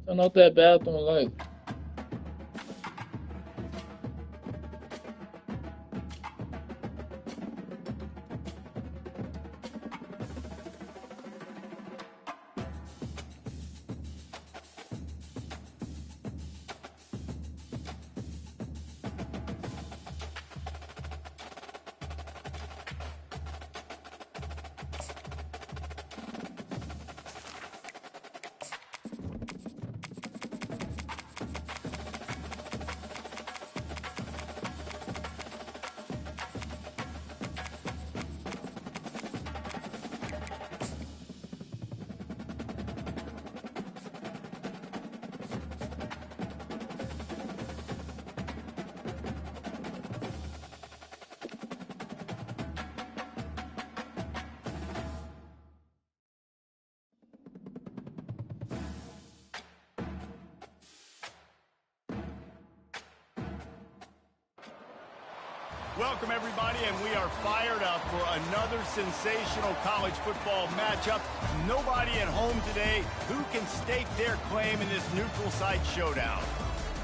I know what that bathroom like. Welcome, everybody, and we are fired up for another sensational college football matchup. Nobody at home today who can stake their claim in this neutral site showdown.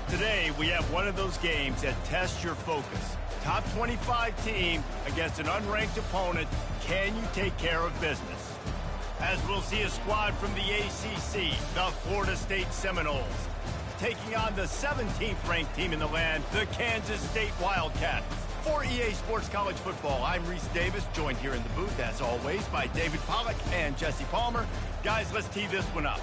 Today, we have one of those games that tests your focus. Top 25 team against an unranked opponent. Can you take care of business? As we'll see a squad from the ACC, the Florida State Seminoles, taking on the 17th ranked team in the land, the Kansas State Wildcats. For EA Sports College Football, I'm Reese Davis, joined here in the booth, as always, by David Pollack and Jesse Palmer. Guys, let's tee this one up.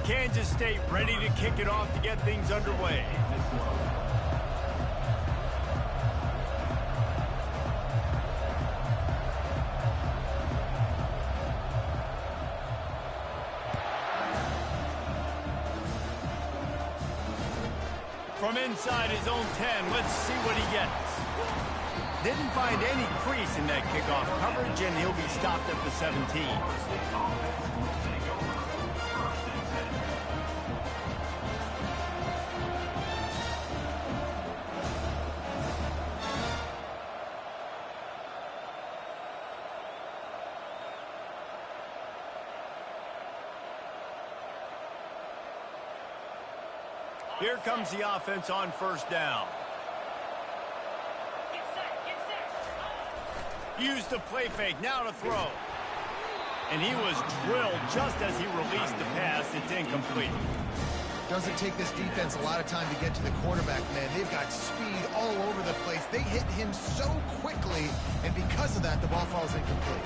Kansas State ready to kick it off to get things underway. From inside his own 10, let's see what he gets. Didn't find any crease in that kickoff coverage, and he'll be stopped at the 17. Here comes the offense on first down. Use the play fake, now to throw. And he was drilled just as he released the pass. It's incomplete. Doesn't take this defense a lot of time to get to the quarterback, man. They've got speed all over the place. They hit him so quickly, and because of that, the ball falls incomplete.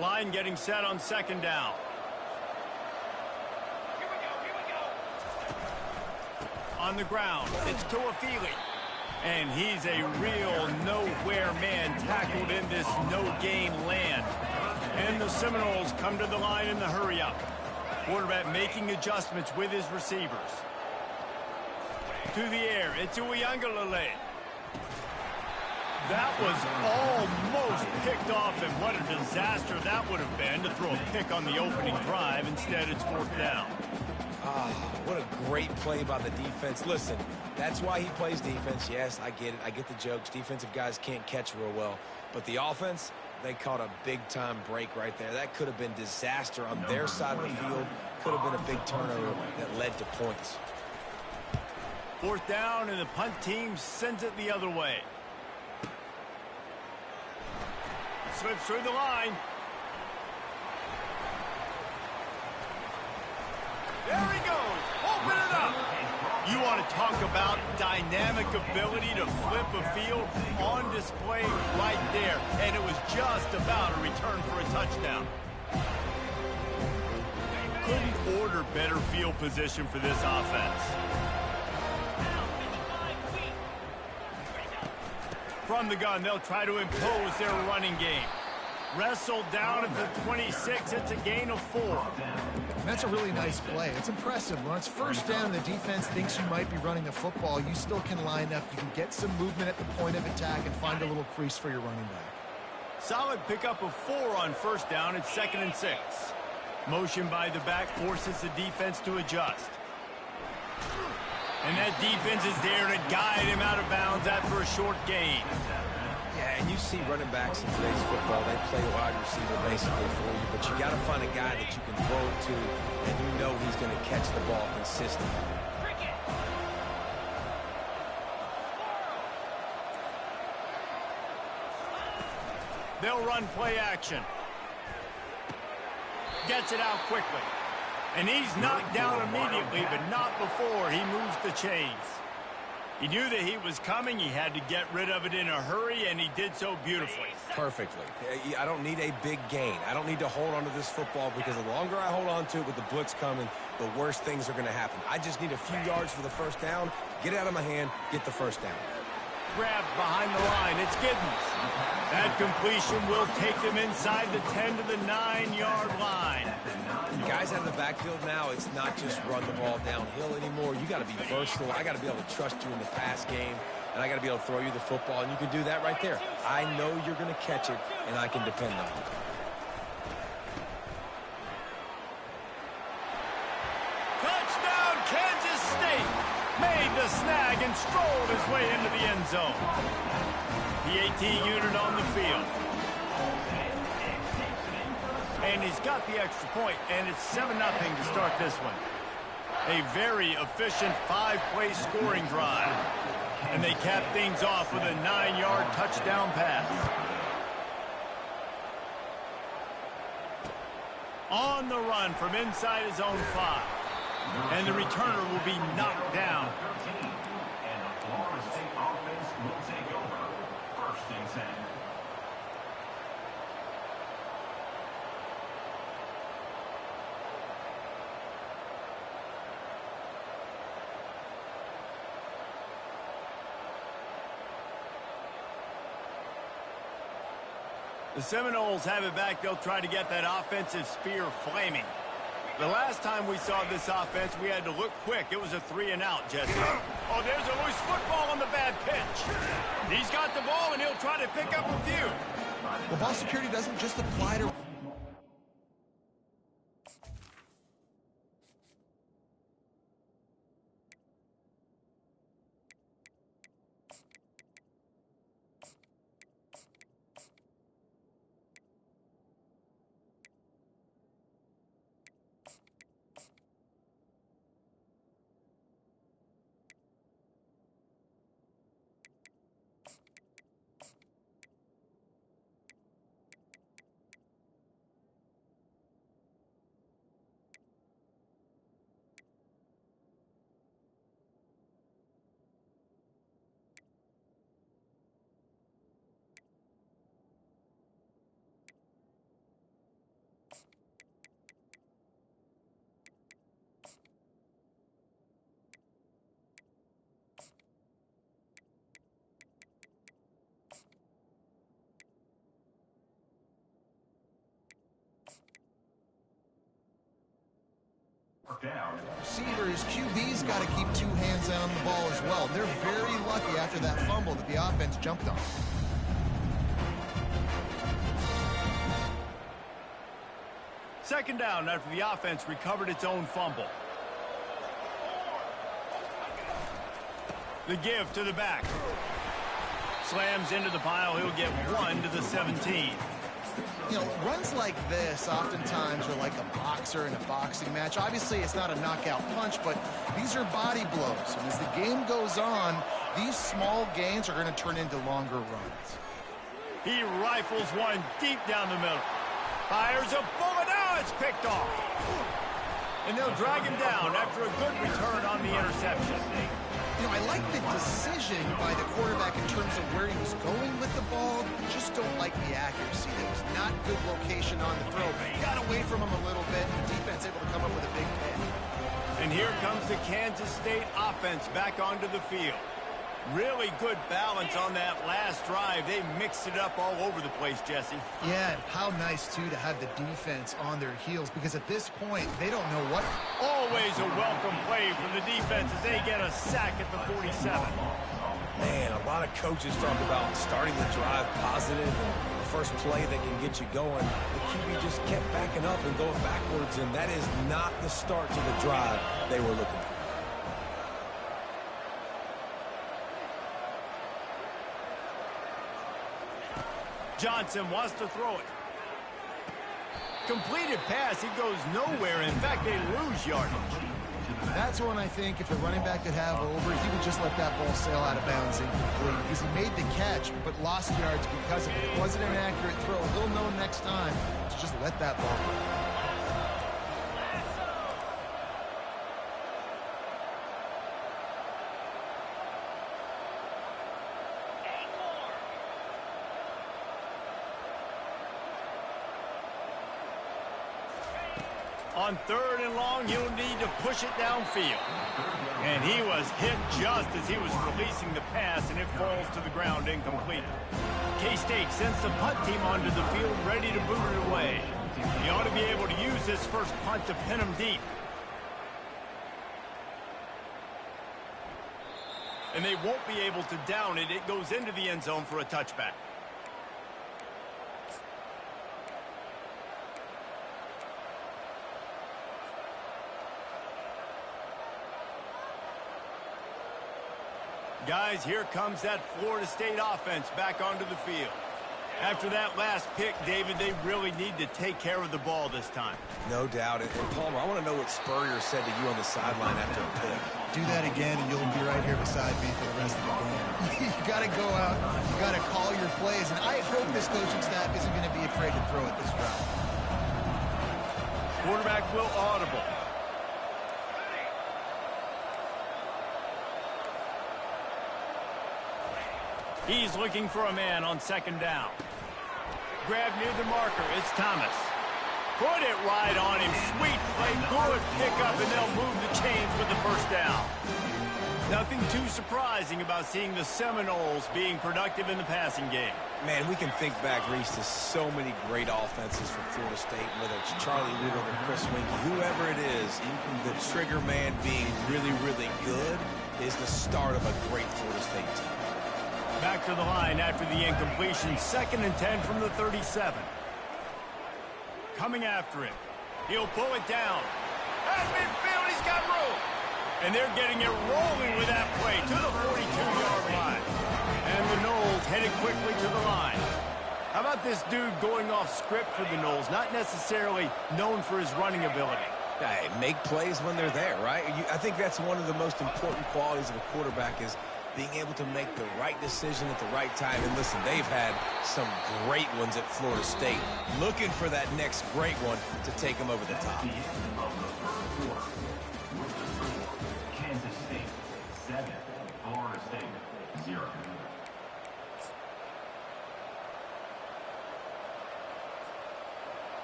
Line getting set on second down. Here we go. On the ground, it's Tuafili. And he's a real nowhere man tackled in this no-gain land. And the Seminoles come to the line in the hurry-up. Quarterback making adjustments with his receivers. To the air, it's Uiagalelei. That was almost picked off, and what a disaster that would have been to throw a pick on the opening drive. Instead, it's fourth down. What a great play by the defense. Listen, that's why he plays defense. Yes, I get it. I get the jokes. Defensive guys can't catch real well. But the offense, They caught a big-time break right there. That could have been disaster on their side of the field. Could have been a big turnover that led to points. Fourth down, and the punt team sends it the other way. Slips through the line. There he goes. Open it up. You want to talk about dynamic ability to flip a field, on display right there. And it was just about a return for a touchdown. Couldn't order better field position for this offense. From the gun, they'll try to impose their running game. Wrestled down at the 26. It's a gain of 4. And that's a really nice play. It's impressive. When it's first down, the defense thinks you might be running the football. You still can line up. You can get some movement at the point of attack and find a little crease for your running back. Solid pickup of 4 on first down. It's 2nd and 6. Motion by the back forces the defense to adjust. And that defense is there to guide him out of bounds after a short gain. Yeah, and you see running backs in today's football, they play wide receiver basically for you, but you got to find a guy that you can throw it to, and you know he's going to catch the ball consistently. They'll run play action. Gets it out quickly. And he's knocked down immediately, but not before he moves the chains. He knew that he was coming. He had to get rid of it in a hurry, and he did so beautifully. Perfectly. I don't need a big gain. I don't need to hold on to this football because the longer I hold on to it with the blitz coming, the worse things are going to happen. I just need a few yards for the first down, get it out of my hand, get the first down. Grabbed behind the line. It's Giddens. That completion will take them inside the 10 to the 9-yard line. Guys out of the backfield now, it's not just run the ball downhill anymore. You got to be versatile. I got to be able to trust you in the pass game, and I got to be able to throw you the football, and you can do that right there. I know you're going to catch it, and I can depend on it. Touchdown, Kansas State! Made the snag and strolled his way into the end zone. The AT unit on the field. And he's got the extra point, and it's 7-0 to start this one. A very efficient 5-play scoring drive. And they cap things off with a 9-yard touchdown pass. On the run from inside his own 5. And the returner will be knocked down. And the Florida State offense will take over. 1st and 10. The Seminoles have it back. They'll try to get that offensive spear flaming. The last time we saw this offense, we had to look quick. It was a 3-and-out, Jesse. Oh, there's a loose football on the bad pitch. He's got the ball, and he'll try to pick up a few. Well, ball security doesn't just apply to... Receivers, QB's got to keep 2 hands on the ball as well. They're very lucky after that fumble that the offense jumped on. Second down after the offense recovered its own fumble. The give to the back. Slams into the pile. He'll get 1 to the 17. You know, runs like this oftentimes are like a boxer in a boxing match. Obviously, it's not a knockout punch, but these are body blows. And as the game goes on, these small gains are going to turn into longer runs. He rifles one deep down the middle. Fires a bullet. Now it's picked off. And they'll drag him down after a good return on the interception. You know, I like the decision by the quarterback in terms of where he was going with the ball. Just don't like the accuracy. There was not good location on the throw. Got away from him a little bit, and the defense able to come up with a big pick. And here comes the Kansas State offense back onto the field. Really good balance on that last drive. They mixed it up all over the place, Jesse. Yeah, and how nice, too, to have the defense on their heels, because at this point, they don't know what. Always a welcome play from the defense as they get a sack at the 47. Man, a lot of coaches talk about starting the drive positive and the first play that can get you going. The QB just kept backing up and going backwards, and that is not the start to the drive they were looking for. Johnson wants to throw it. Completed pass, he goes nowhere. In fact, they lose yardage. That's one I think if the running back could have over, he would just let that ball sail out of bounds incomplete, because he made the catch but lost yards because of it. It wasn't an accurate throw. He'll know next time to just let that ball go. On 3rd and long, he'll need to push it downfield. And he was hit just as he was releasing the pass, and it falls to the ground incomplete. K-State sends the punt team onto the field, ready to boot it away. He ought to be able to use this first punt to pin him deep. And they won't be able to down it. It goes into the end zone for a touchback. Guys, here comes that Florida State offense back onto the field. After that last pick, David, they really need to take care of the ball this time. No doubt. And Palmer, I want to know what Spurrier said to you on the sideline after a pick. Do that again, and you'll be right here beside me for the rest of the game. You got to go out. You got to call your plays. And I hope this coaching staff isn't going to be afraid to throw it this route. Quarterback will audible. He's looking for a man on 2nd down. Grab near the marker. It's Thomas. Put it right on him. Sweet play. Good pickup, and they'll move the chains with the 1st down. Nothing too surprising about seeing the Seminoles being productive in the passing game. Man, we can think back, Reese, to so many great offenses from Florida State, whether it's Charlie Woodard or Chris Winkie, whoever it is, the trigger man being really, really good is the start of a great Florida State team. Back to the line after the incompletion. 2nd and 10 from the 37. Coming after him. He'll pull it down. At midfield, he's got room. And they're getting it rolling with that play to the 42-yard line. And the Noles headed quickly to the line. How about this dude going off script for the Noles? Not necessarily known for his running ability. Hey, make plays when they're there, right? I think that's one of the most important qualities of a quarterback is being able to make the right decision at the right time. And listen, they've had some great ones at Florida State. Looking for that next great one to take them over the top. Kansas State 7, Florida State 0.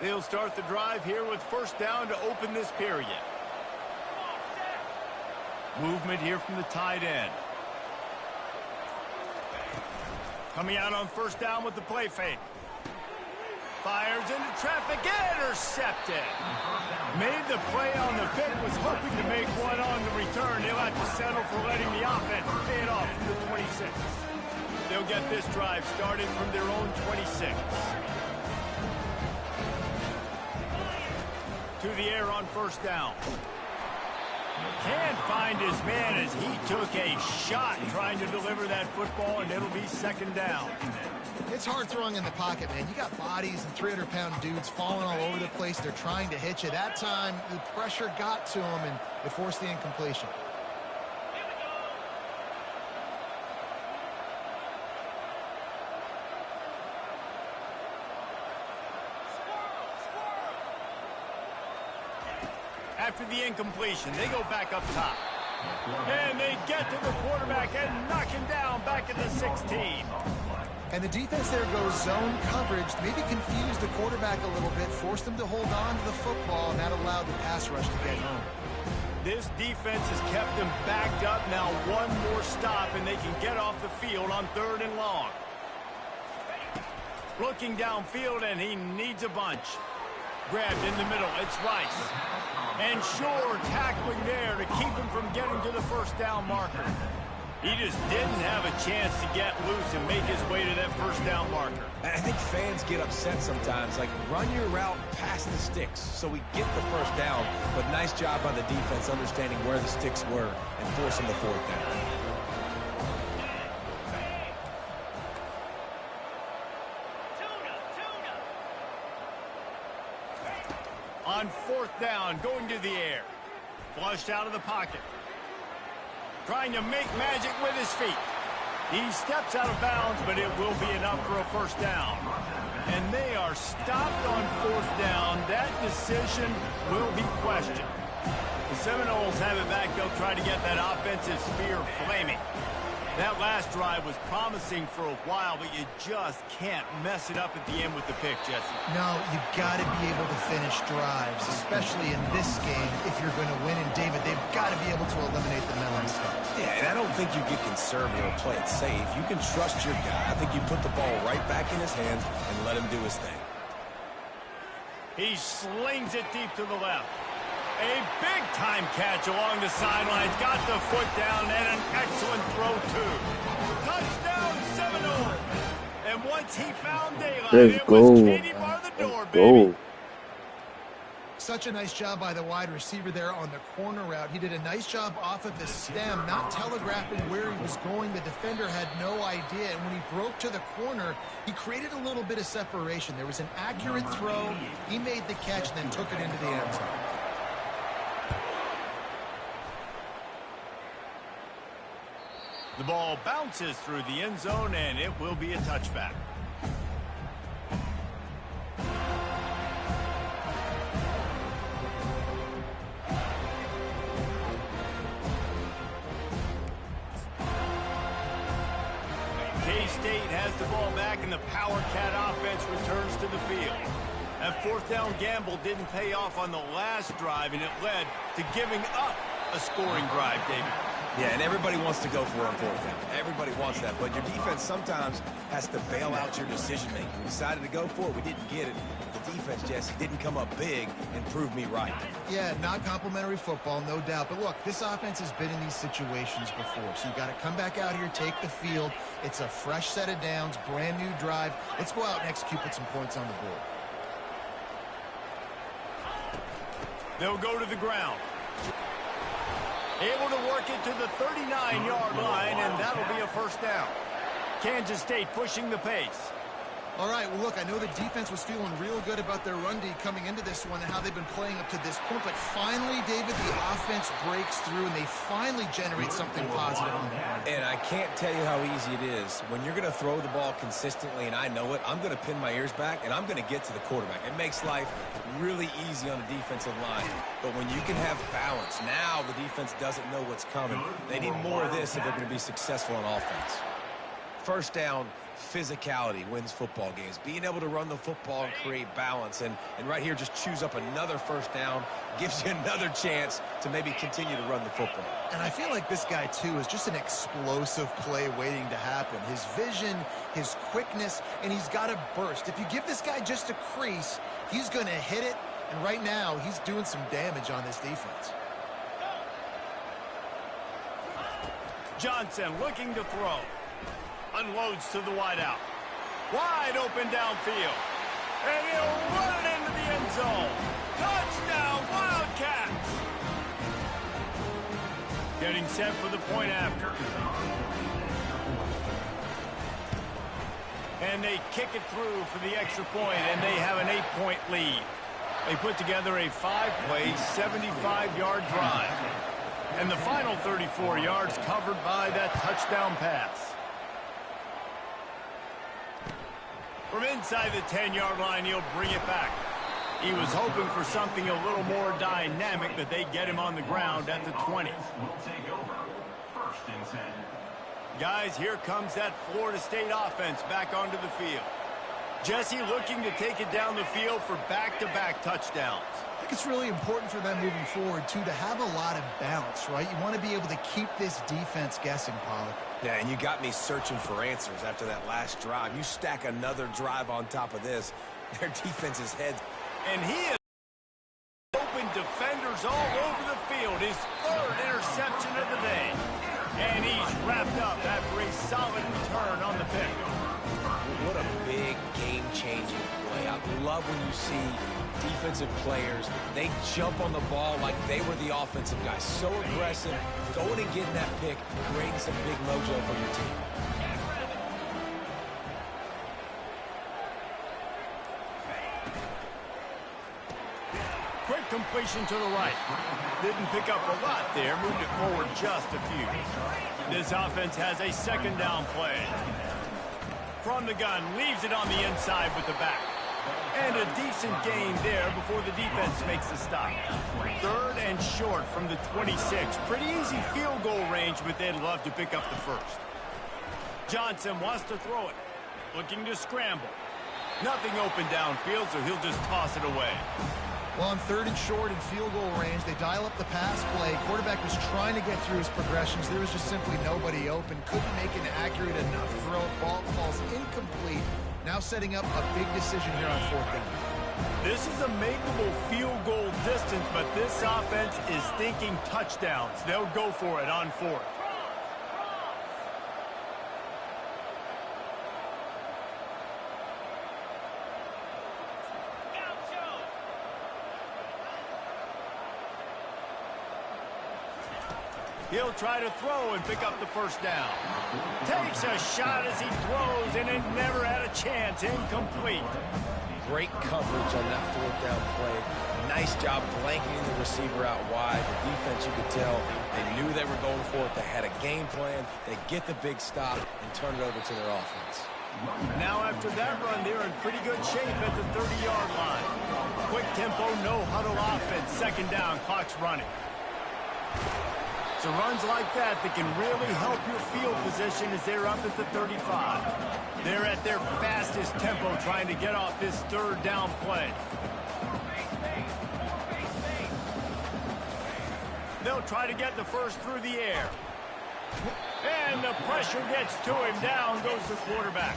They'll start the drive here with 1st down to open this period. Movement here from the tight end. Coming out on 1st down with the play fake. Fires into traffic, intercepted. Made the play on the pick, was hoping to make one on the return. They'll have to settle for letting the offense pay it off from the 26. They'll get this drive started from their own 26. To the air on 1st down. Can't find his man as he took a shot trying to deliver that football, and it'll be second down. It's hard throwing in the pocket, man. You got bodies and 300-pound dudes falling all over the place. They're trying to hit you. That time, the pressure got to him, and it forced the incompletion. After the incompletion, they go back up top. And they get to the quarterback and knock him down back at the 16. And the defense there goes zone coverage, maybe confused the quarterback a little bit, forced him to hold on to the football, and that allowed the pass rush to get home. This defense has kept them backed up. Now one more stop, and they can get off the field on 3rd and long. Looking downfield, and he needs a bunch. Grabbed in the middle, it's Rice. And Shore tackling there to keep him from getting to the first down marker. He just didn't have a chance to get loose and make his way to that first down marker. And I think fans get upset sometimes, like run your route past the sticks so we get the first down. But nice job by the defense understanding where the sticks were and forcing the 4th down. On 4th down, going to the air. Flushed out of the pocket. Trying to make magic with his feet. He steps out of bounds, but it will be enough for a first down. And they are stopped on 4th down. That decision will be questioned. The Seminoles have it back. They'll try to get that offensive spear flaming. That last drive was promising for a while, but you just can't mess it up at the end with the pick, Jesse. No, you've got to be able to finish drives, especially in this game. If you're going to win, and David, they've got to be able to eliminate the mental mistakes. Yeah, and I don't think you get conservative or play it safe. You can trust your guy. I think you put the ball right back in his hands and let him do his thing. He slings it deep to the left. A big-time catch along the sidelines. Got the foot down and an excellent throw, too. Touchdown, Seminole. And once he found daylight, it was Katie bar the door, baby. Such a nice job by the wide receiver there on the corner route. He did a nice job off of the stem, not telegraphing where he was going. The defender had no idea, and when he broke to the corner, he created a little bit of separation. There was an accurate throw. He made the catch and then took it into the end zone. The ball bounces through the end zone, and it will be a touchback. K-State has the ball back, and the Power Cat offense returns to the field. That 4th down gamble didn't pay off on the last drive, and it led to giving up a scoring drive, David. Yeah, and everybody wants to go for it on 4th down. Everybody wants that, but your defense sometimes has to bail out your decision-making. We decided to go for it. We didn't get it. The defense, Jesse, didn't come up big and prove me right. Yeah, not complimentary football, no doubt. But look, this offense has been in these situations before, so you got to come back out here, take the field. It's a fresh set of downs, brand new drive. Let's go out and execute, put some points on the board. They'll go to the ground. Able to work it to the 39-yard line, and that'll be a first down. Kansas State pushing the pace. All right, well, look, I know the defense was feeling real good about their run D coming into this one and how they've been playing up to this point, but finally, David, the offense breaks through, and they finally generate something positive on the ground. And I can't tell you how easy it is. When you're going to throw the ball consistently, and I know it, I'm going to pin my ears back, and I'm going to get to the quarterback. It makes life really easy on the defensive line. But when you can have balance, now the defense doesn't know what's coming. They need more of this if they're going to be successful on offense. First down, physicality wins football games. Being able to run the football and create balance. And right here, just choose up another first down, gives you another chance to maybe continue to run the football. And I feel like this guy, too, is just an explosive play waiting to happen. His vision, his quickness, and he's got a burst. If you give this guy just a crease, he's going to hit it. And right now, he's doing some damage on this defense. Johnson looking to throw. Unloads to the wideout. Wide open downfield. And he'll run it into the end zone. Touchdown, Wildcats! Getting set for the point after. And they kick it through for the extra point, and they have an 8-point lead. They put together a 5-play, 75-yard drive. And the final 34 yards covered by that touchdown pass. From inside the 10-yard line, he'll bring it back. He was hoping for something a little more dynamic, but they get him on the ground at the 20. Will take over. First and 10. Guys, here comes that Florida State offense back onto the field. Jesse looking to take it down the field for back-to-back touchdowns. I think it's really important for them moving forward, too, to have a lot of bounce, right? You want to be able to keep this defense guessing, Pollard. Yeah, and you got me searching for answers after that last drive. You stack another drive on top of this, their defense's head. And he is open defenders all over the field. His third interception of the day. And he's wrapped up after a solid return on the pick. What a big game-changing play. I love when you see defensive players, they jump on the ball like they were the offensive guys. So aggressive, going and getting that pick, creating some big mojo for your team. Quick completion to the right. Didn't pick up a lot there, moved it forward just a few. This offense has a second down play. From the gun, leaves it on the inside with the back. And a decent gain there before the defense makes the stop. Third and short from the 26. Pretty easy field goal range, but they'd love to pick up the first. Johnson wants to throw it. Looking to scramble. Nothing open downfield, so he'll just toss it away. Well, on third and short and field goal range, they dial up the pass play. Quarterback was trying to get through his progressions. There was just simply nobody open. Couldn't make an accurate enough throw. Ball falls incomplete. Now setting up a big decision here on fourth down. This is a makeable field goal distance, but this offense is thinking touchdowns. They'll go for it on fourth. He'll try to throw and pick up the first down. Takes a shot as he throws, and it never had a chance. Incomplete. Great coverage on that fourth down play. Nice job blanketing the receiver out wide. The defense, you could tell, they knew they were going for it. They had a game plan. They get the big stop and turn it over to their offense. Now after that run, they're in pretty good shape at the 30-yard line. Quick tempo, no huddle offense. Second down, clock's running. So runs like that can really help your field position as they're up at the 35. They're at their fastest tempo trying to get off this third down play. They'll try to get the first through the air. And the pressure gets to him. Down goes the quarterback.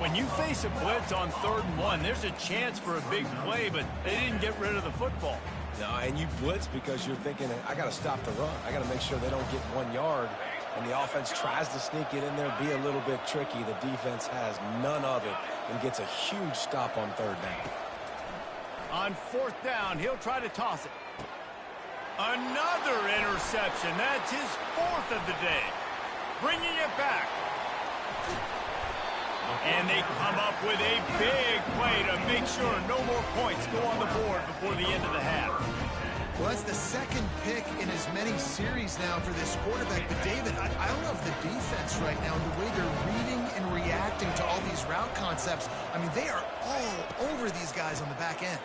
When you face a blitz on 3rd and 1, there's a chance for a big play, but they didn't get rid of the football. No, and you blitz because you're thinking, I got to stop the run. I got to make sure they don't get 1 yard. And the offense tries to sneak it in there, be a little bit tricky. The defense has none of it and gets a huge stop on 3rd down. On 4th down, he'll try to toss it. Another interception. That's his 4th of the day. Bringing it back. And they come up with a big play to make sure no more points go on the board before the end of the half. Well, that's the second pick in as many series now for this quarterback. But, David, I love the defense right now and the way they're reading and reacting to all these route concepts. I mean, they are all over these guys on the back end.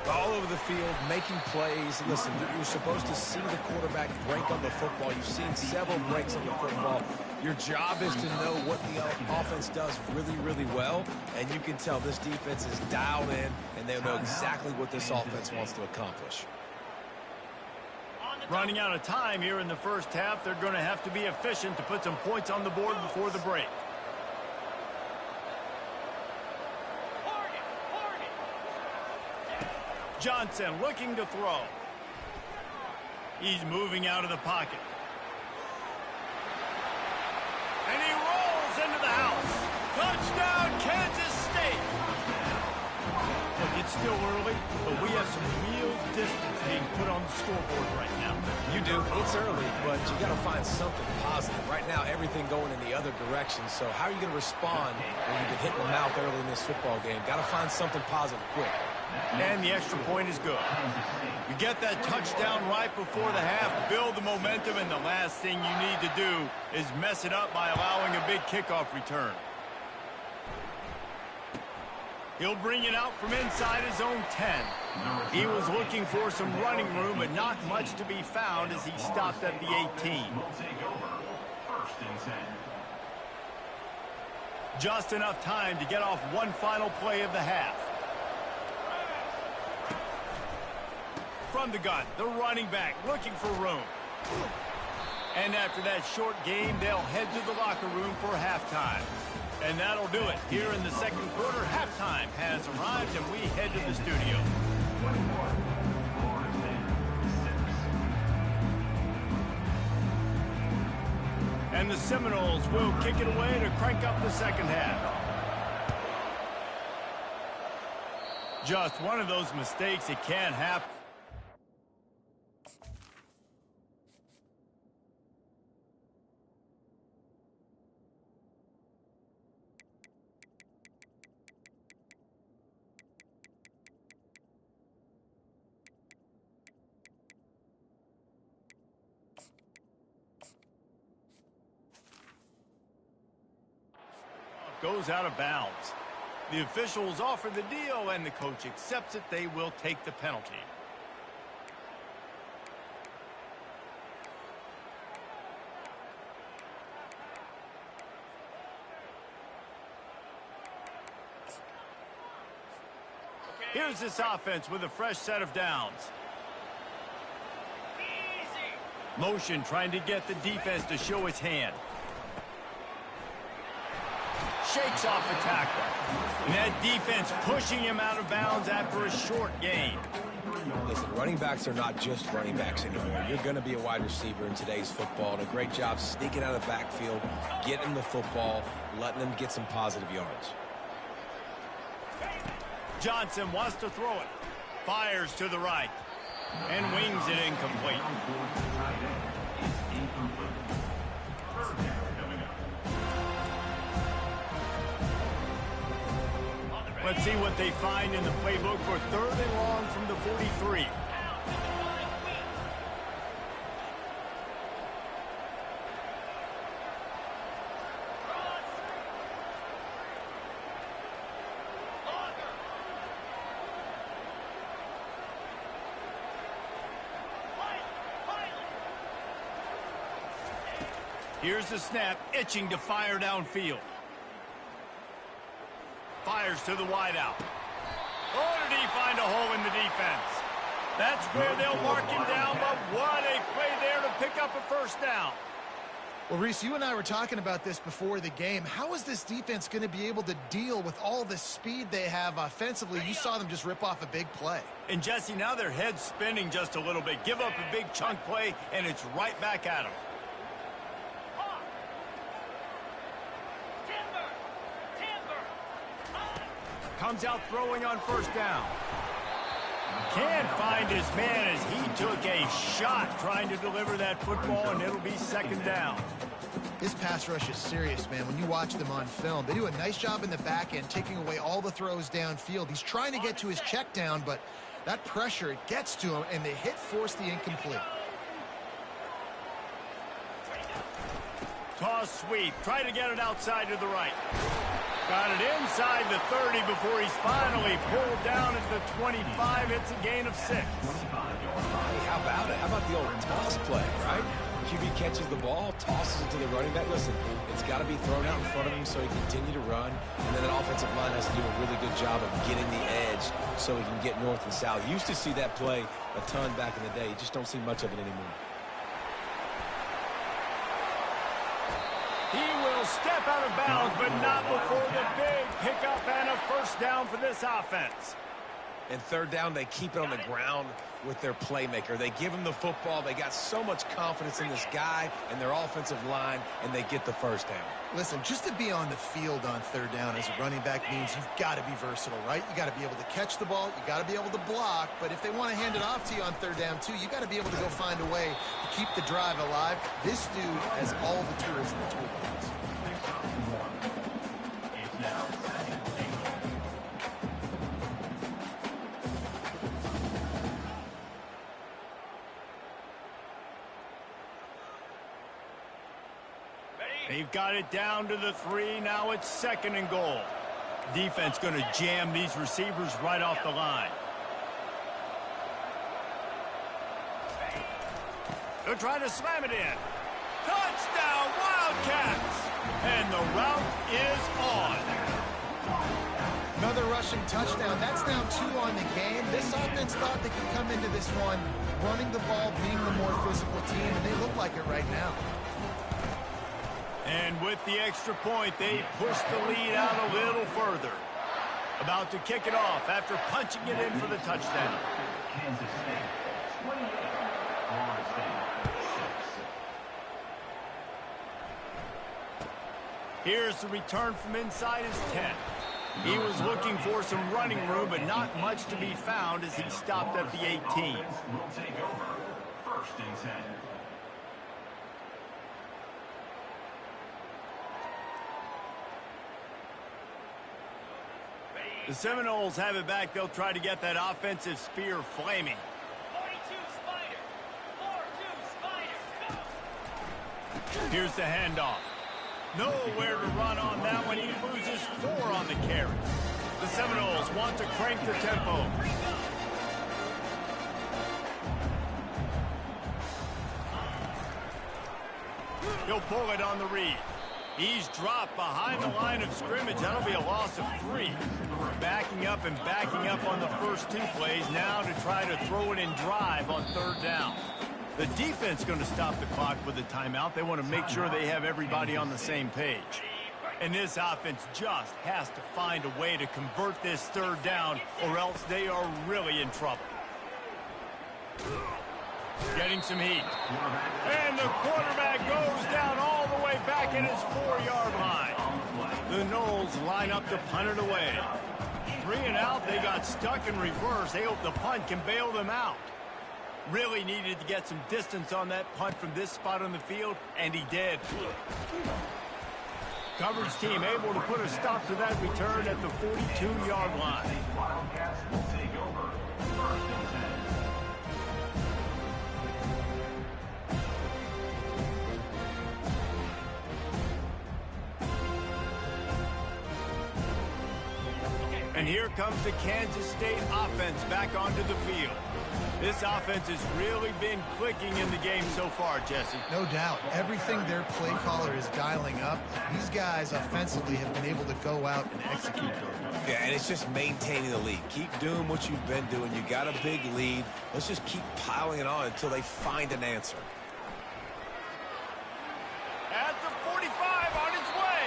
All over the field, making plays. Listen, you're supposed to see the quarterback break on the football. You've seen several breaks on the football. Your job is to know what the offense does really, really well, and you can tell this defense is dialed in, and they know exactly what this offense wants to accomplish. Running out of time here in the first half, they're going to have to be efficient to put some points on the board before the break. Johnson looking to throw. He's moving out of the pocket. And he rolls into the house. Touchdown, Kansas State. Look, it's still early, but we have some real distance being put on the scoreboard right now. You do. It's early, but you got to find something positive. Right now, everything going in the other direction. So how are you going to respond when you've been hit in the mouth early in this football game? Got to find something positive quick. And the extra point is good. You get that touchdown right before the half, build the momentum, and the last thing you need to do is mess it up by allowing a big kickoff return. He'll bring it out from inside his own 10. He was looking for some running room, but not much to be found as he stopped at the 18. Just enough time to get off one final play of the half. From the gun, the running back looking for room. And after that short game, they'll head to the locker room for halftime. And that'll do it. Here in the second quarter, halftime has arrived, and we head to the studio. And the Seminoles will kick it away to crank up the second half. Just one of those mistakes that can happen. Goes out of bounds. The officials offer the deal, and the coach accepts it. They will take the penalty. Here's this offense with a fresh set of downs. Motion trying to get the defense to show its hand. Shakes off the tackle. And that defense pushing him out of bounds after a short gain. Listen, running backs are not just running backs anymore. You're going to be a wide receiver in today's football. And a great job sneaking out of the backfield, getting the football, letting them get some positive yards. Johnson wants to throw it. Fires to the right. And wings it incomplete. Let's see what they find in the playbook for third and long from the 43. Here's the snap, itching to fire downfield. Fires to the wideout. Oh, did he find a hole in the defense? That's where they'll mark him down, but what a play there to pick up a first down. Well, Reese, you and I were talking about this before the game. How is this defense going to be able to deal with all the speed they have offensively? You saw them just rip off a big play. And, Jesse, now their head's spinning just a little bit. Give up a big chunk play, and it's right back at them. Comes out throwing on first down. Can't find his man as he took a shot trying to deliver that football, and it'll be second down. This pass rush is serious, man. When you watch them on film, they do a nice job in the back end, taking away all the throws downfield. He's trying to get to his check down, but that pressure, it gets to him, and the hit forced the incomplete. Toss sweep. Try to get it outside to the right. Got it inside the 30 before he's finally pulled down at the 25. It's a gain of 6. Hey, how about it? How about the old toss play, right? QB catches the ball, tosses it to the running back. Listen, it's got to be thrown out in front of him so he can continue to run. And then that offensive line has to do a really good job of getting the edge so he can get north and south. You used to see that play a ton back in the day. You just don't see much of it anymore. He will step out of bounds, but not before the big pickup and a first down for this offense. And third down, they keep it on the ground with their playmaker. They give him the football. They got so much confidence in this guy and their offensive line, and they get the first down. Listen, just to be on the field on third down as a running back means you've got to be versatile, right? You got to be able to catch the ball. You got to be able to block. But if they want to hand it off to you on third down, too, you got to be able to go find a way to keep the drive alive. This dude has all the tools in the toolbox. It's now second and 8. They've got it down to the 3. Now it's 2nd and goal. Defense going to jam these receivers right off the line. They're trying to slam it in. Touchdown, Wildcats! And the route is on. Another rushing touchdown. That's now 2 on the game. This offense thought they could come into this one running the ball, being the more physical team, and they look like it right now. And with the extra point, they push the lead out a little further. About to kick it off after punching it in for the touchdown. Kansas State 28, Florida State 6. Here's the return from inside his 10. He was looking for some running room, but not much to be found as he stopped at the 18. Will take over 1st and 10. The Seminoles have it back. They'll try to get that offensive spear flaming. 42 Spider. 4-2 Spider. Go. Here's the handoff. Nowhere to run on that one. He loses 4 on the carry. The Seminoles want to crank the tempo. He'll pull it on the read. He's dropped behind the line of scrimmage. That'll be a loss of 3. Backing up on the first 2 plays now to try to throw it in drive on third down. The defense going to stop the clock with a timeout. They want to make sure they have everybody on the same page. And this offense just has to find a way to convert this third down, or else they are really in trouble. Getting some heat. And the quarterback goes down all the way back at his 4-yard line. The Noles line up to punt it away. 3 and out, they got stuck in reverse. They hope the punt can bail them out. Really needed to get some distance on that punt from this spot on the field, and he did. Coverage team able to put a stop to that return at the 42-yard line. Wildcats will take over 1st and 10. And here comes the Kansas State offense back onto the field. This offense has really been clicking in the game so far, Jesse. No doubt. Everything their play caller is dialing up, these guys offensively have been able to go out and execute it. Yeah, and it's just maintaining the lead. Keep doing what you've been doing. You got a big lead. Let's just keep piling it on until they find an answer. At the 45 on its way.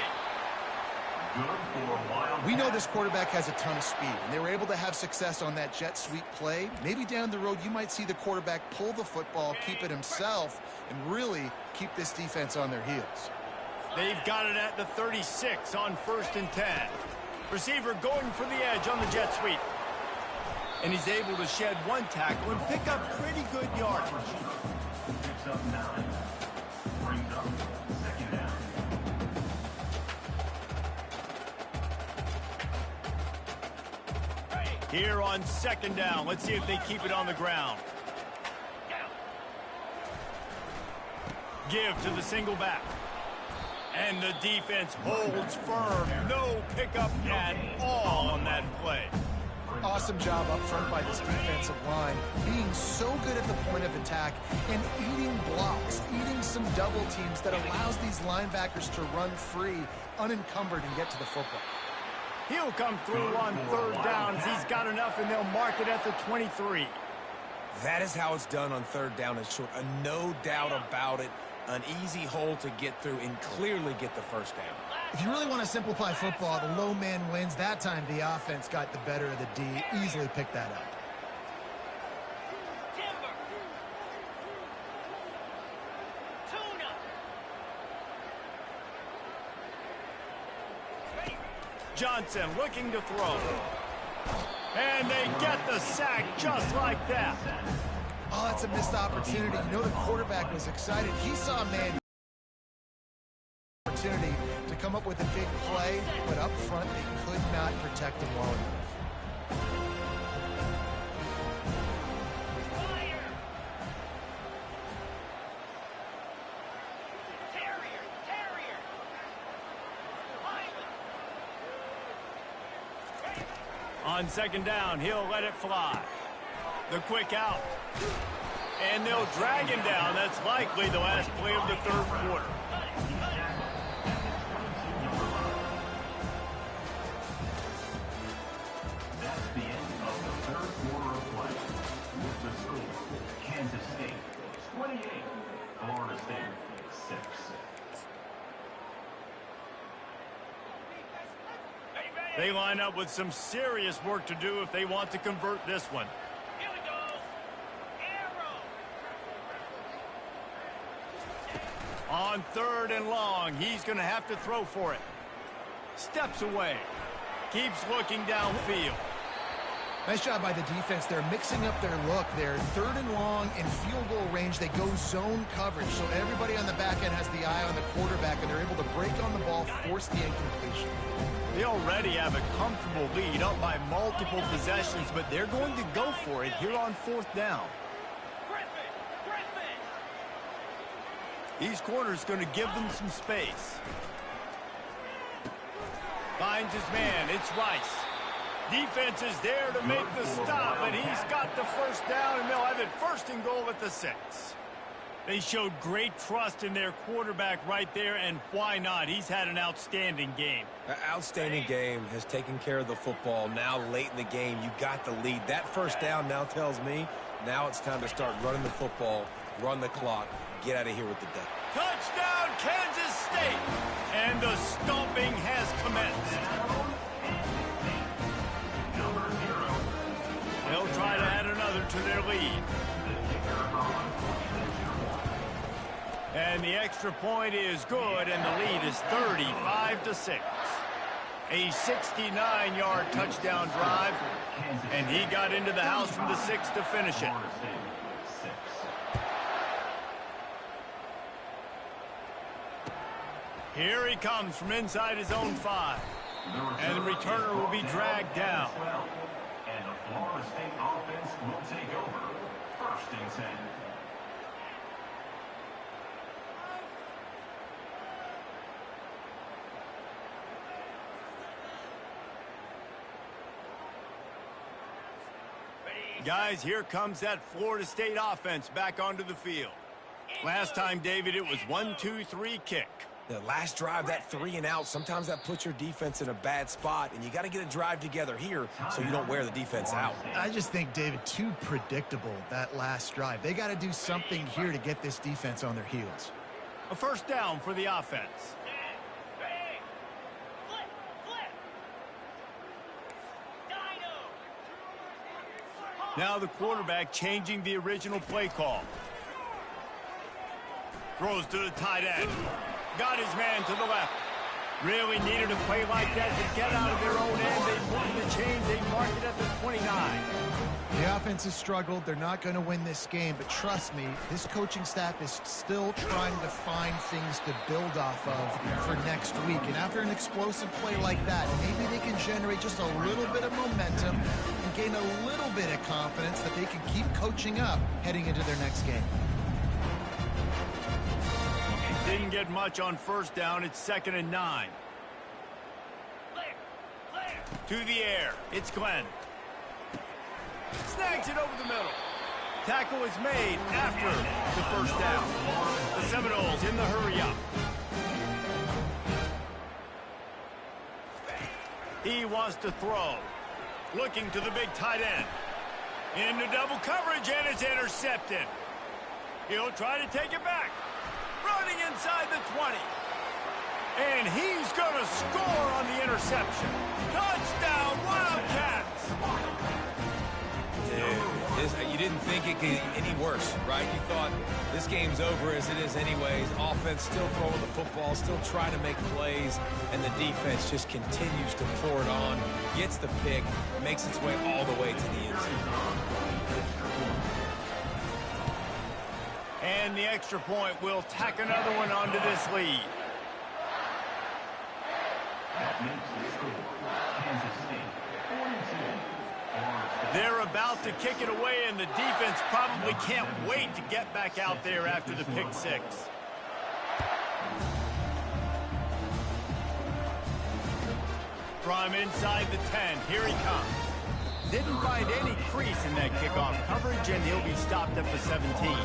Good for Wildcats. We know this quarterback has a ton of speed, and they were able to have success on that jet sweep play. Maybe down the road you might see the quarterback pull the football, keep it himself, and really keep this defense on their heels. They've got it at the 36 on 1st and 10. Receiver going for the edge on the jet sweep. And he's able to shed 1 tackle and pick up pretty good yardage. Picks up 9. Brings up 2nd down. Here on 2nd down, let's see if they keep it on the ground. Give to the single back. And the defense holds firm. No pickup at all on that play. Awesome job up front by this defensive line, being so good at the point of attack and eating blocks, eating some double teams that allows these linebackers to run free, unencumbered, and get to the football. He'll come through on 3rd downs. He's got enough, and they'll mark it at the 23. That is how it's done on 3rd down and short. No doubt about it. An easy hole to get through and clearly get the first down. If you really want to simplify football, the low man wins. That time the offense got the better of the D. Easily picked that up. Timber. Tuna. Johnson looking to throw. And they get the sack just like that. Oh, that's a missed opportunity. You know the quarterback was excited. He saw a man opportunity to come up with a big play, but up front they could not protect him well enough. Fire. Terrier. Terrier. Highland. On second down, he'll let it fly. The quick out. And they'll drag him down. That's likely the last play of the third quarter. That's the end of the third quarter of play. With the score, Kansas State 28, Florida State 6. They line up with some serious work to do if they want to convert this one. Here we go. Arrow. On third and long, he's going to have to throw for it. Steps away. Keeps looking downfield. Nice job by the defense. They're mixing up their look. They're third and long in field goal range. They go zone coverage, so everybody on the back end has the eye on the quarterback, and they're able to break on the ball, force the incompletion. They already have a comfortable lead, up by multiple possessions, but they're going to go for it here on fourth down. Griffin. Griffin. These corners going to give them some space. Finds his man. It's Rice. Defense is there to make the stop, but he's got the first down, and they'll have it first and goal at the 6. They showed great trust in their quarterback right there, and why not? He's had an outstanding game. An outstanding game, has taken care of the football. Now late in the game, you got the lead. That first down now tells me now it's time to start running the football, run the clock, get out of here with the day. Touchdown, Kansas State! And the stomping has commenced. They'll try to add another to their lead. And the extra point is good, and the lead is 35-6. A 69-yard touchdown drive, and he got into the house from the 6 to finish it. Here he comes from inside his own 5. And the returner will be dragged down. And the Florida State offense will take over. First and 10. Guys, here comes that Florida State offense back onto the field. Last time, David, it was 1-2-3 kick. The last drive, that 3 and out, sometimes that puts your defense in a bad spot, and you got to get a drive together here so you don't wear the defense out. I just think, David, too predictable, that last drive. They got to do something here to get this defense on their heels. A first down for the offense. Bang. Flip. Flip. Dino. Now the quarterback changing the original play call. Throws to the tight end. Got his man to the left. Really needed a play like that to get out of their own end. They moved the chains. They marked it at the 29. The offense has struggled. They're not going to win this game, but trust me, this coaching staff is still trying to find things to build off of for next week. And after an explosive play like that, maybe they can generate just a little bit of momentum and gain a little bit of confidence that they can keep coaching up heading into their next game. Didn't get much on first down. It's 2nd and 9. To the air. It's Glenn. Snags it over the middle. Tackle is made after the first down. The Seminoles in the hurry-up. He wants to throw. Looking to the big tight end. Into double coverage, and it's intercepted. He'll try to take it back. running inside the 20. And he's going to score on the interception. Touchdown, Wildcats! Dude, you didn't think it could get any worse, right? You thought this game's over as it is anyways. Offense still throwing the football, still trying to make plays, and the defense just continues to pour it on, gets the pick, makes its way all the way to the end zone. And the extra point will tack another one onto this lead. That makes the score Kansas State 42. They're about to kick it away, and the defense probably can't wait to get back out there after the pick six. From inside the 10, here he comes. Didn't find any crease in that kickoff coverage, and he'll be stopped at the 17.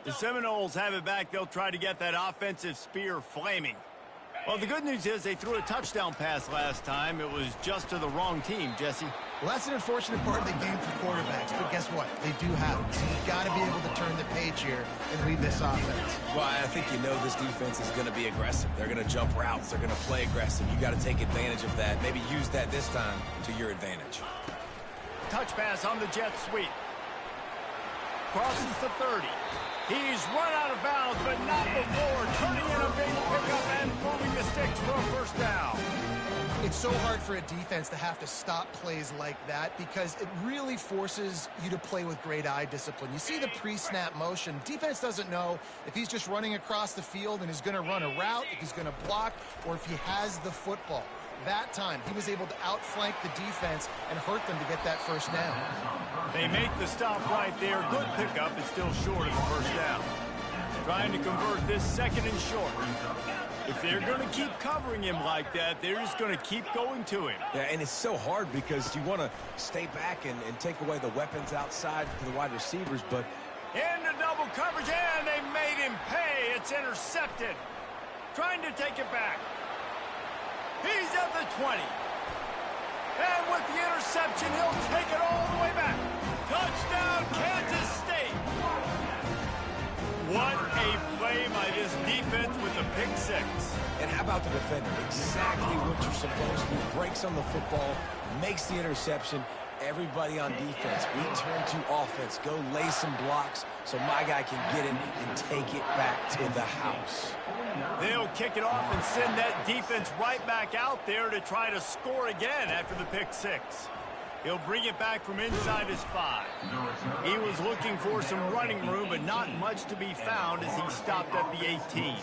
The Seminoles have it back. They'll try to get that offensive spear flaming. Well, the good news is they threw a touchdown pass last time. It was just to the wrong team, Jesse. Well, that's an unfortunate part of the game for quarterbacks, but guess what? They do have it. So you've got to be able to turn the page here and lead this offense. Well, I think you know this defense is going to be aggressive. They're going to jump routes. They're going to play aggressive. You got to take advantage of that. Maybe use that this time to your advantage. Touch pass on the jet sweep. Crosses the 30. He's run out of bounds, but not before turning in a big pickup and moving the sticks for a first down. It's so hard for a defense to have to stop plays like that because it really forces you to play with great eye discipline. You see the pre-snap motion. Defense doesn't know if he's just running across the field and is going to run a route, if he's going to block, or if he has the football. That time, he was able to outflank the defense and hurt them to get that first down. They make the stop right there. Good pickup. It's still short of the first down. Trying to convert this second and short. If they're going to keep covering him like that, they're just going to keep going to him. Yeah, and it's so hard because you want to stay back and take away the weapons outside to the wide receivers, but... Into double coverage, and they made him pay. It's intercepted. Trying to take it back. He's at the 20. And with the interception, he'll take it all the way back. Touchdown, Kansas State. What a play by this defense with the pick six. And how about the defender? Exactly what you're supposed to. Breaks on the football, makes the interception. Everybody on defense, we turn to offense. Go lay some blocks so my guy can get it and take it back to the house. They'll kick it off and send that defense right back out there to try to score again after the pick six. He'll bring it back from inside his 5. He was looking for some running room, but not much to be found as he stopped at the 18.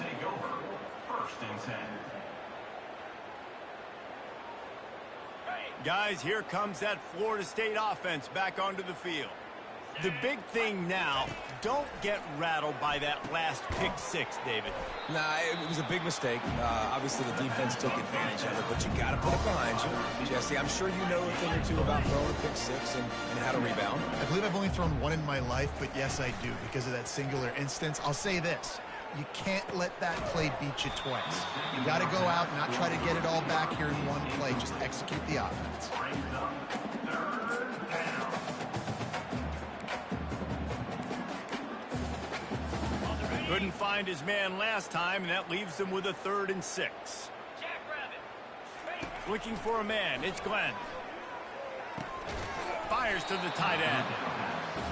Guys, here comes that Florida State offense back onto the field. The big thing now, don't get rattled by that last pick six, David. Nah, it was a big mistake. Obviously, the defense took advantage of it, but you got to put it behind you. Jesse, I'm sure you know a thing or two about throwing a pick six and how to rebound. I believe I've only thrown one in my life, but yes, I do because of that singular instance. I'll say this. You can't let that play beat you twice. You got to go out and not try to get it all back here in one play. Just execute the offense. Couldn't find his man last time, and that leaves them with a 3rd and 6. Looking for a man. It's Glenn. Fires to the tight end.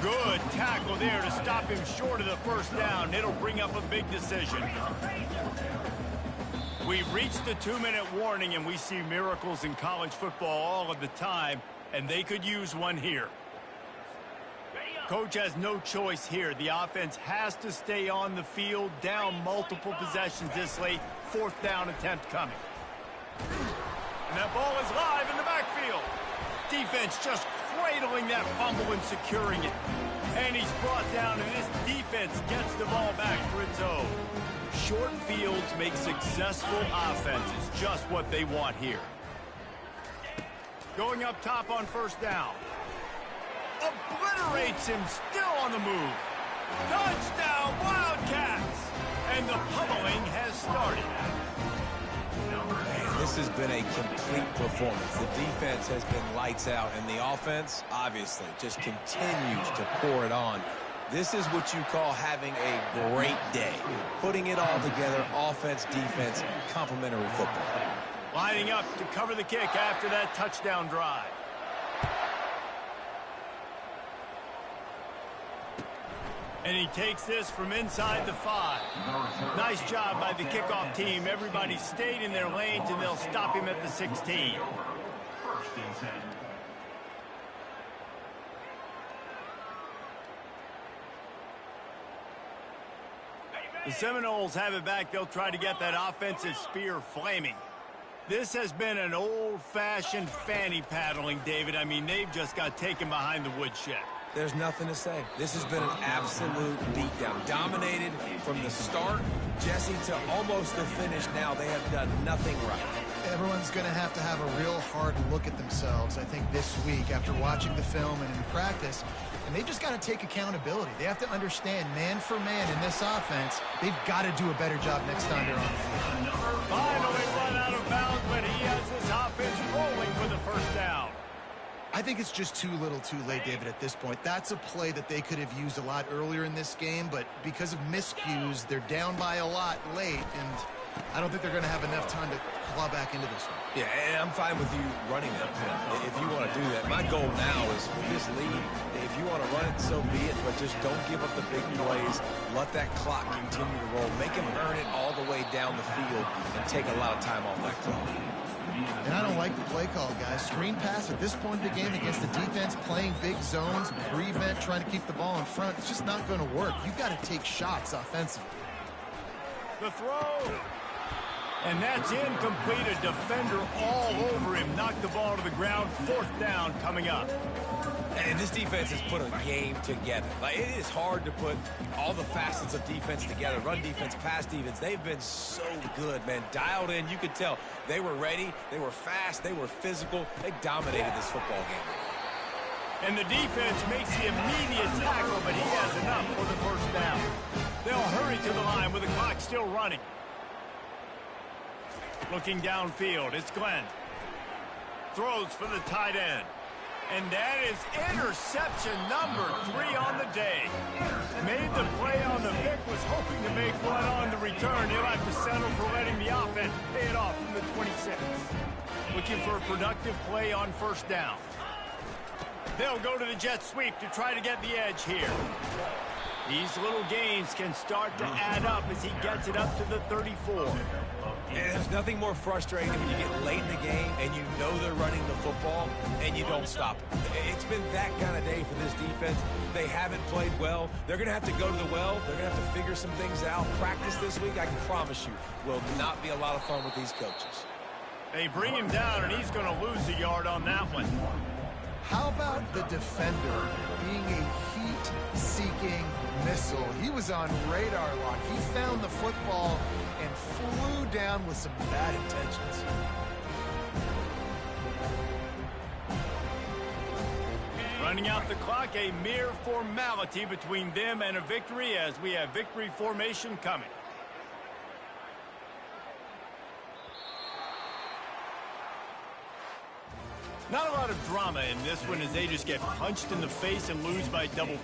Good tackle there to stop him short of the first down. It'll bring up a big decision. We've reached the 2-minute warning, and we see miracles in college football all of the time, and they could use one here. Coach has no choice here. The offense has to stay on the field, down multiple possessions this late. 4th down attempt coming. And that ball is live in the backfield. Defense just cradling that fumble and securing it. And he's brought down, and this defense gets the ball back for its own. Short fields make successful offenses just what they want here. Going up top on 1st down. Obliterates him, still on the move. Touchdown, Wildcats! And the pummeling has started. Man, this has been a complete performance. The defense has been lights out, and the offense, obviously, just continues to pour it on. This is what you call having a great day. Putting it all together, offense, defense, complementary football. Lining up to cover the kick after that touchdown drive. And he takes this from inside the 5. Nice job by the kickoff team. Everybody stayed in their lanes, and they'll stop him at the 16. First and 10. The Seminoles have it back. They'll try to get that offensive spear flaming. This has been an old-fashioned fanny paddling, David. I mean, they've just got taken behind the woodshed. There's nothing to say. This has been an absolute beatdown. Dominated from the start, Jesse, to almost the finish now. They have done nothing right. Everyone's going to have a real hard look at themselves, I think, this week after watching the film and in practice. And they just got to take accountability. They have to understand, man for man in this offense, they've got to do a better job next time they're on the field. Finally run out of bounds, but he has this offense rolling for the first down. I think it's just too little too late, David, at this point. That's a play that they could have used a lot earlier in this game, but because of miscues, they're down by a lot late, and I don't think they're going to have enough time to claw back into this one. Yeah, and I'm fine with you running that play if you want to do that. My goal now is with this lead, if you want to run it, so be it, but just don't give up the big plays. Let that clock continue to roll. Make them earn it all the way down the field and take a lot of time off that clock. And I don't like the play call, guys. Screen pass at this point in the game against the defense playing big zones, prevent, trying to keep the ball in front. It's just not going to work. You've got to take shots offensively. The throw. And that's incomplete. A defender all over him. Knocked the ball to the ground. 4th down coming up. And this defense has put a game together. Like, it is hard to put all the facets of defense together. Run defense, pass defense. They've been so good, man. Dialed in. You could tell they were ready. They were fast. They were physical. They dominated this football game. And the defense makes the immediate tackle, but he has enough for the first down. They'll hurry to the line with the clock still running. Looking downfield, it's Glenn. Throws for the tight end. And that is interception number 3 on the day. Made the play on the pick, was hoping to make one on the return. He'll have to settle for letting the offense pay it off from the 26. Looking for a productive play on first down. They'll go to the jet sweep to try to get the edge here. These little gains can start to add up as he gets it up to the 34. And there's nothing more frustrating when you get late in the game and you know they're running the football and you don't stop it. It's been that kind of day for this defense. They haven't played well. They're going to have to go to the well. They're going to have to figure some things out. Practice this week, I can promise you, will not be a lot of fun with these coaches. They bring him down, and he's going to lose a yard on that one. How about the defender being a heat-seeking missile? He was on radar lock. He found the football and flew down with some bad intentions. Running out the clock, a mere formality between them and a victory as we have victory formation coming. Not a lot of drama in this one as they just get punched in the face and lose by double.